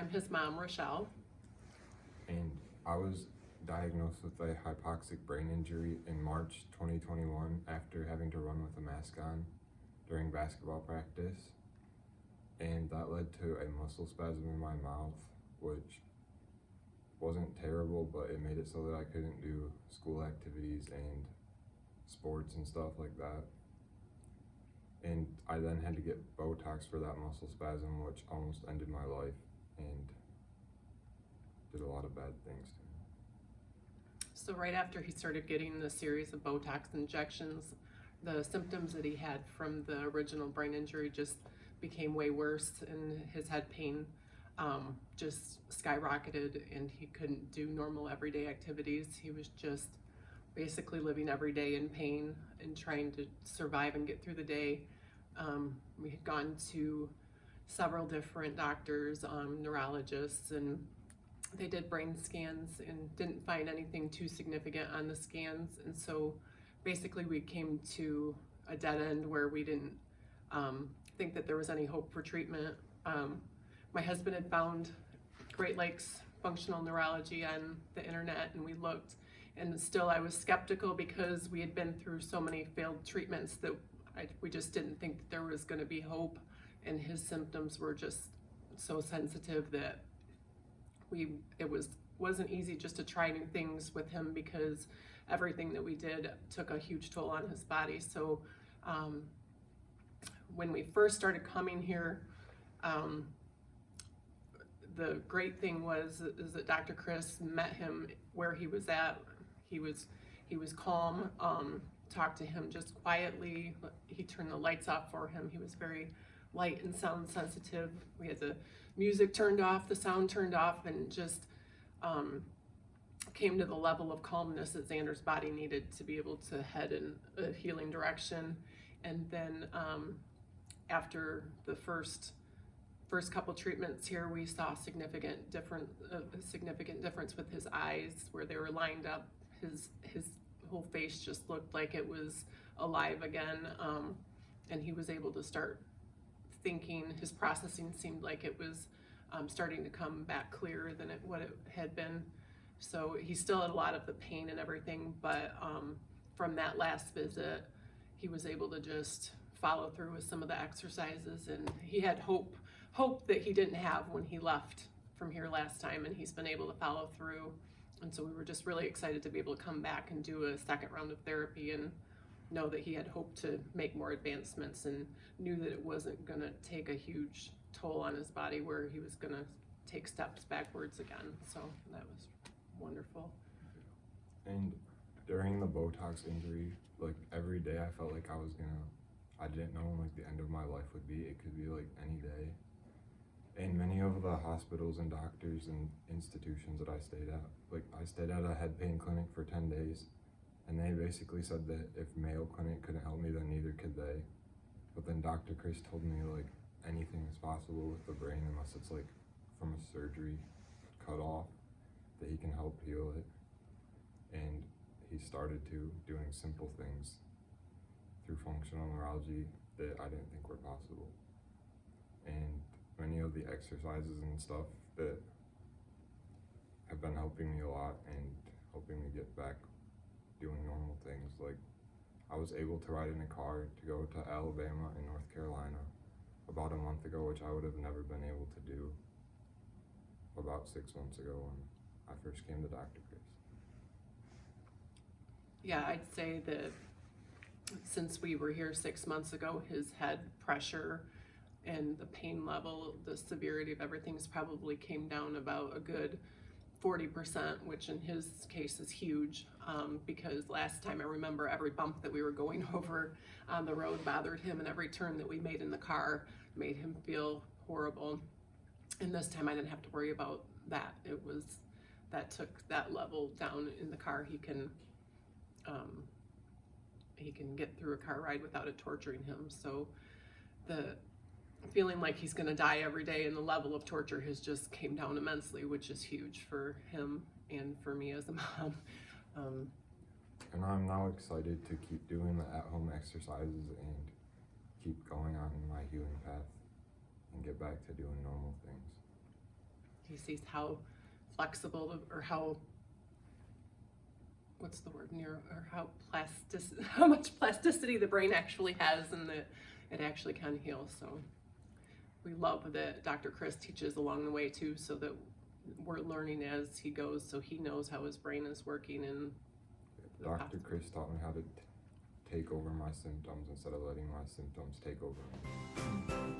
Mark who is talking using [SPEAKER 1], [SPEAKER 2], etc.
[SPEAKER 1] I'm his mom, Rochelle.
[SPEAKER 2] And I was diagnosed with a hypoxic brain injury in March 2021 after having to run with a mask on during basketball practice. And that led to a muscle spasm in my mouth, which wasn't terrible, but it made it so that I couldn't do school activities and sports and stuff like that. And I then had to get Botox for that muscle spasm, which almost ended my life and did a lot of bad things to me.
[SPEAKER 1] So right after he started getting the series of Botox injections, the symptoms that he had from the original brain injury just became way worse, and his head pain just skyrocketed, and he couldn't do normal everyday activities. He was just basically living every day in pain and trying to survive and get through the day. We had gone to several different doctors, neurologists, and they did brain scans and didn't find anything too significant on the scans. And so basically we came to a dead end where we didn't think that there was any hope for treatment. My husband had found Great Lakes Functional Neurology on the internet, and we looked, and still I was skeptical because we had been through so many failed treatments that we just didn't think that there was going to be hope, and his symptoms were just so sensitive that it wasn't easy just to try new things with him, because everything that we did took a huge toll on his body. So when we first started coming here, the great thing is that Dr. Chris met him where he was at. He was calm, talked to him just quietly. He turned the lights off for him. He was very light and sound sensitive. We had the music turned off, the sound turned off, and just came to the level of calmness that Zander's body needed to be able to head in a healing direction. And then after the first couple treatments here, we saw a significant difference with his eyes, where they were lined up. His whole face just looked like it was alive again, and he was able to start thinking. His processing seemed like it was starting to come back clearer than what it had been. So he still had a lot of the pain and everything, but from that last visit, he was able to just follow through with some of the exercises, and he had hope that he didn't have when he left from here last time, and he's been able to follow through. And so we were just really excited to be able to come back and do a second round of therapy and know that he had hope to make more advancements, and knew that it wasn't going to take a huge toll on his body where he was going to take steps backwards again. So that was wonderful.
[SPEAKER 2] And during the Botox injury, like every day I felt like I didn't know when like the end of my life would be. It could be like any day. And many of the hospitals and doctors and institutions that I stayed at a head pain clinic for 10 days. And they basically said that if Mayo Clinic couldn't help me, then neither could they. But then Dr. Chris told me like anything is possible with the brain, unless it's like from a surgery cut off, that he can help heal it. And he started doing simple things through functional neurology that I didn't think were possible. And many of the exercises and stuff that have been helping me a lot and helping me get back doing normal things. Like I was able to ride in a car to go to Alabama and North Carolina about a month ago, which I would have never been able to do about 6 months ago when I first came to Dr. Chris.
[SPEAKER 1] Yeah, I'd say that since we were here 6 months ago, his head pressure and the pain level, the severity of everything's probably came down about a good 40%, which in his case is huge, because last time I remember every bump that we were going over on the road bothered him, and every turn that we made in the car made him feel horrible. And this time I didn't have to worry about that. That took that level down in the car. He can get through a car ride without it torturing him. So the feeling like he's going to die every day and the level of torture has just came down immensely, which is huge for him and for me as a mom.
[SPEAKER 2] And I'm now excited to keep doing the at-home exercises and keep going on my healing path and get back to doing normal things.
[SPEAKER 1] He sees how flexible or how, what's the word, or how much plasticity the brain actually has, and that it actually can heal. So we love that Dr. Chris teaches along the way too, so that we're learning as he goes, so he knows how his brain is working. And
[SPEAKER 2] Dr. Chris taught me how to take over my symptoms instead of letting my symptoms take over me.